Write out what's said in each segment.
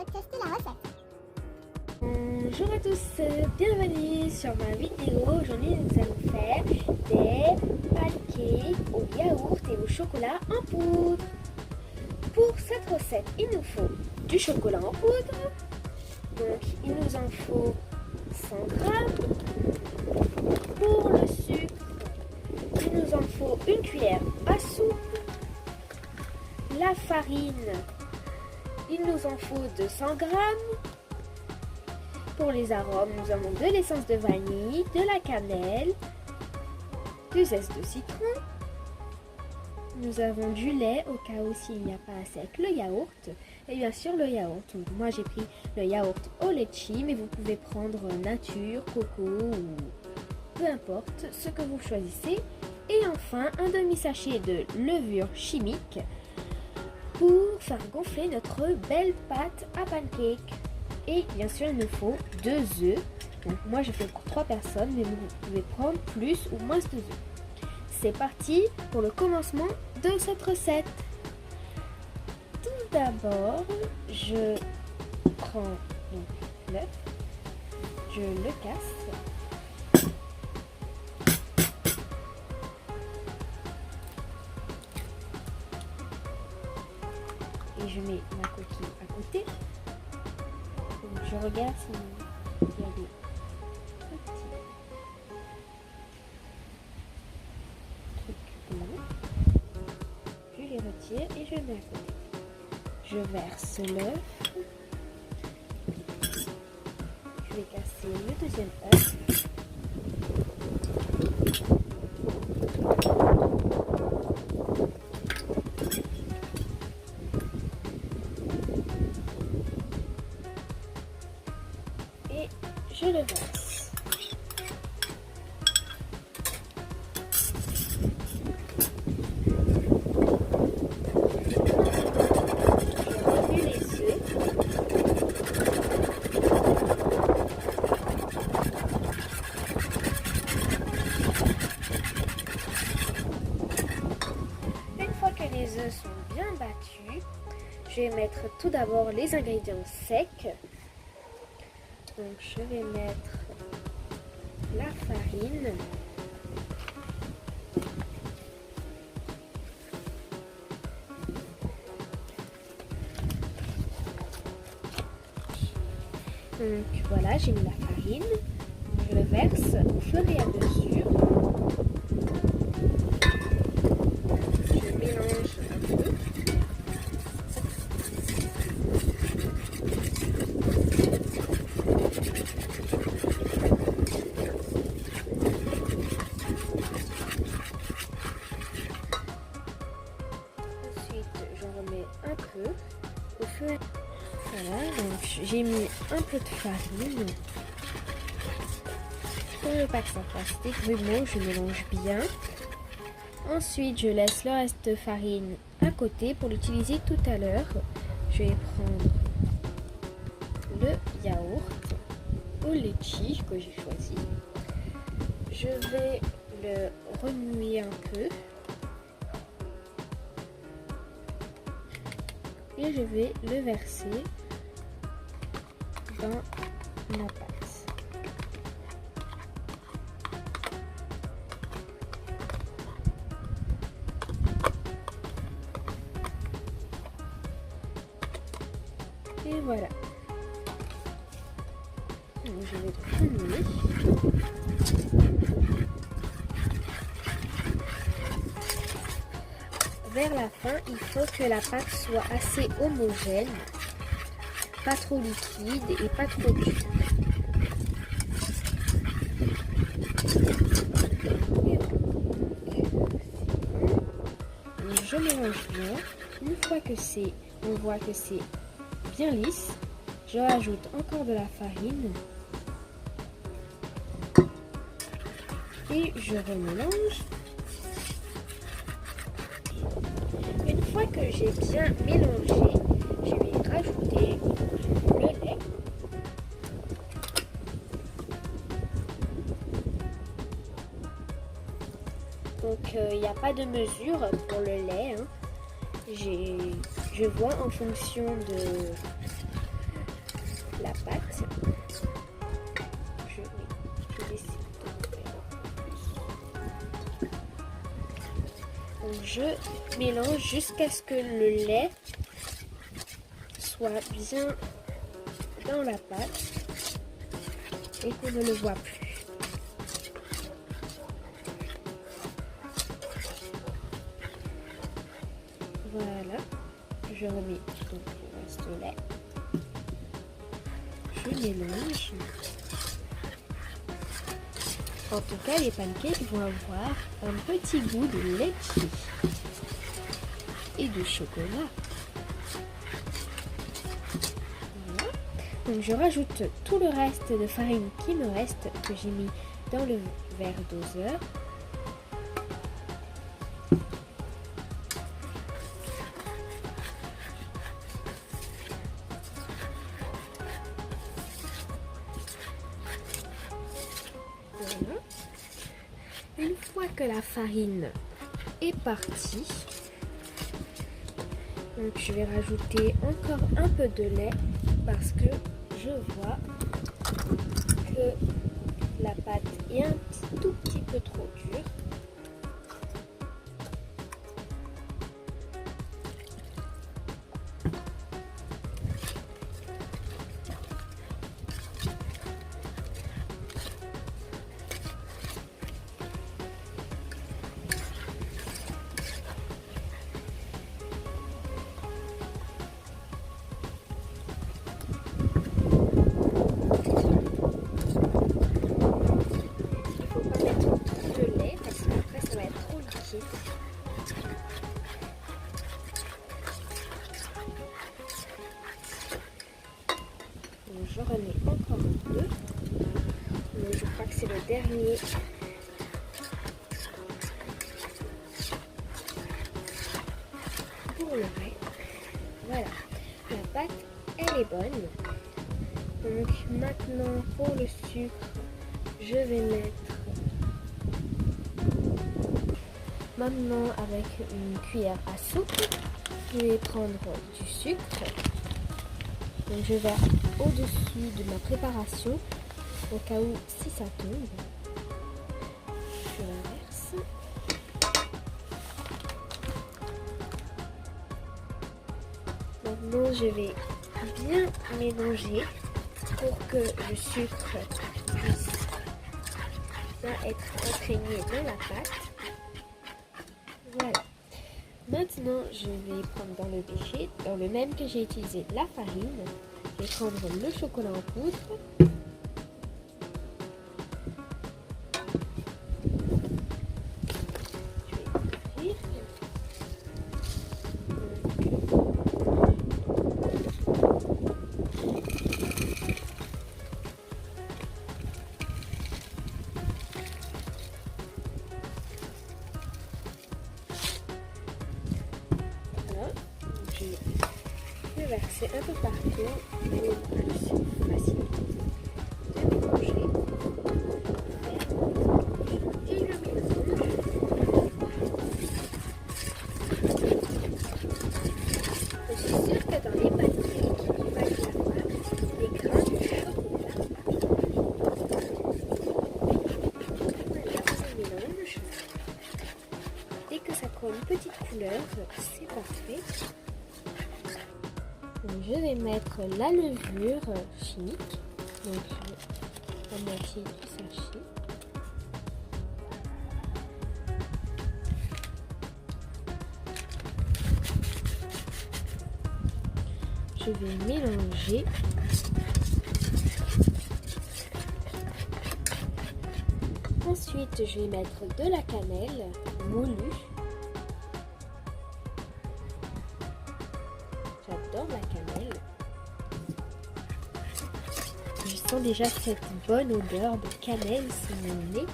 podcaster la recette. Bonjour à tous, bienvenue sur ma vidéo. Aujourd'hui nous allons faire des pancakes au yaourt et au chocolat en poudre. Pour cette recette, il nous faut du chocolat en poudre. Donc il nous en faut 100 grammes. Pour le sucre, il nous en faut une cuillère à soupe. La farine, il nous en faut 200 grammes. Pour les arômes, nous avons de l'essence de vanille, de la cannelle, du zeste de citron. Nous avons du lait au cas où s'il n'y a pas assez avec le yaourt. Et bien sûr le yaourt. Donc, moi j'ai pris le yaourt au litchi, mais vous pouvez prendre nature, coco ou peu importe ce que vous choisissez. Et enfin un demi-sachet de levure chimique pour faire gonfler notre belle pâte à pancake. Et bien sûr, il nous faut 2 œufs. Donc, moi, j'ai fait pour 3 personnes, mais vous pouvez prendre plus ou moins de œufs. C'est parti pour le commencement de cette recette. Tout d'abord, je prends l'œuf, je le casse. Et je mets ma coquille à côté. Donc je regarde s'il y a des petits trucs blancs. Je les retire et je les mets à côté. Je verse l'œuf. Je vais casser le deuxième œuf. Je le verse. Je remue les œufs. Une fois que les œufs sont bien battus, je vais mettre tout d'abord les ingrédients secs. Donc je vais mettre la farine, donc voilà, j'ai mis la farine, je le verse au fur et à mesure, je mélange un peu. Un peu au feu. Voilà, donc j'ai mis un peu de farine pour ne pas que ça fasse des grumeaux. Je mélange bien. Ensuite, je laisse le reste de farine à côté pour l'utiliser tout à l'heure. Je vais prendre le yaourt au litchi que j'ai choisi. Je vais le remuer un peu. Et je vais le verser dans la pâte. Et voilà. Donc je vais le remuer. Vers la fin, il faut que la pâte soit assez homogène, pas trop liquide et pas trop dure. Je mélange bien. Une fois que on voit que c'est bien lisse, je rajoute encore de la farine et je remélange. Une fois que j'ai bien mélangé, je vais rajouter le lait. Donc il n'y a pas de mesure pour le lait. Je vois en fonction la pâte. Je décide de faire plus. Donc je mélange jusqu'à ce que le lait soit bien dans la pâte et qu'on ne le voit plus. Voilà, je remets donc le reste de lait. Je mélange. En tout cas, les pancakes vont avoir un petit goût de litchi et de chocolat. Voilà. Donc je rajoute tout le reste de farine qui me reste, que j'ai mis dans le verre doseur. Voilà. Une fois que la farine est partie, donc je vais rajouter encore un peu de lait parce que je vois que la pâte est un tout petit peu trop dure. Je remets encore un peu. Mais je crois que c'est le dernier. Pour le reste. Voilà. La pâte, elle est bonne. Donc maintenant pour le sucre, je vais mettre. Maintenant avec une cuillère à soupe, je vais prendre du sucre. Donc je vais au-dessus de ma préparation, au cas où si ça tombe. Je la verse. Maintenant je vais bien mélanger pour que le sucre puisse bien être imprégné dans la pâte. Voilà. Maintenant, je vais prendre dans le bécher, dans le même que j'ai utilisé la farine, je vais prendre le chocolat en poudre. Je vais ouvrir. Je vais verser un peu partout pour plus facile de mélanger. Et je mélange. Je suis sûre que dans les pancakes, il va y avoir des grains de chocolat. Voilà, je mélange. Dès que ça prend une petite couleur, c'est parfait. Donc, je vais mettre la levure chimique, donc la moitié du sachet. Je vais mélanger. Ensuite, je vais mettre de la cannelle moulue. J'adore la cannelle. Je sens déjà cette bonne odeur de cannelle sur mon nez.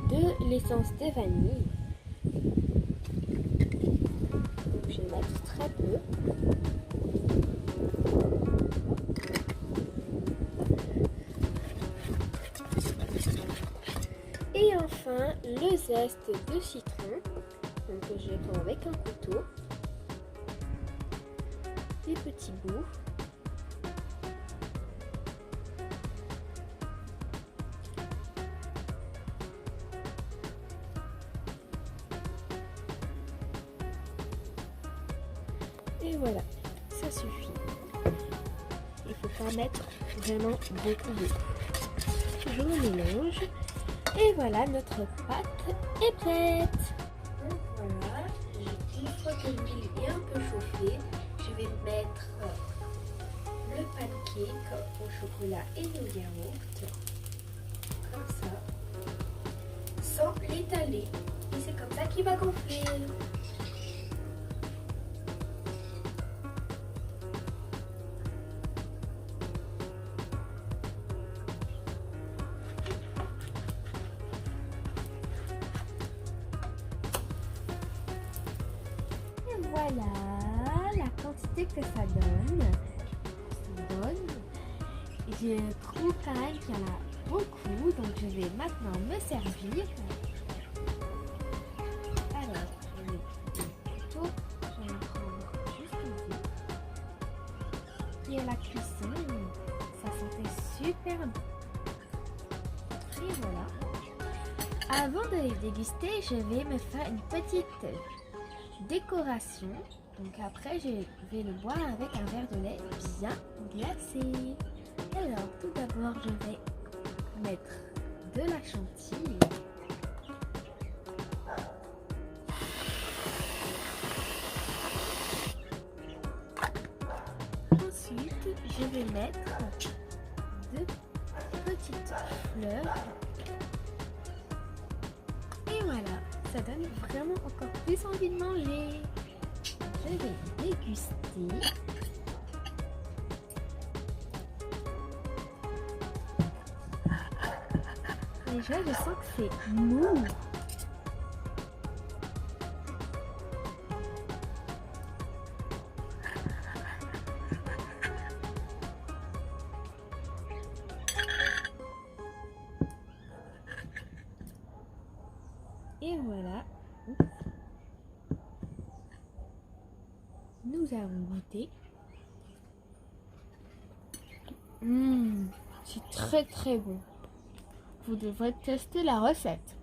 De l'essence de vanille. Donc, je vais mettre très peu. Et enfin, le zeste de citron. Donc, je vais prendre avec un couteau. des petits bouts. Et voilà, ça suffit. Il ne faut pas mettre vraiment beaucoup. Je mélange. Et voilà, notre pâte est prête. Donc voilà, une fois que l'huile est un peu chauffée, je vais mettre le pancake au chocolat et au yaourt. Comme ça. Sans l'étaler. Et c'est comme ça qu'il va gonfler. Voilà la quantité que ça donne. Je trouve quand même qu'il y en a beaucoup, donc je vais maintenant me servir. Alors, je vais prendre juste ici. Et à la cuisson, ça sentait super bon. Et voilà. Avant de les déguster, je vais me faire une petite décoration. Donc après, je vais le boire avec un verre de lait bien glacé. Alors, tout d'abord, je vais mettre de la chantilly. Ensuite, je vais mettre de petites fleurs. Et voilà, ça donne vraiment encore plus envie de manger. Je vais déguster. Déjà, je sens que c'est mou. Et voilà. Nous avons goûté. C'est très bon. Vous devrez tester la recette.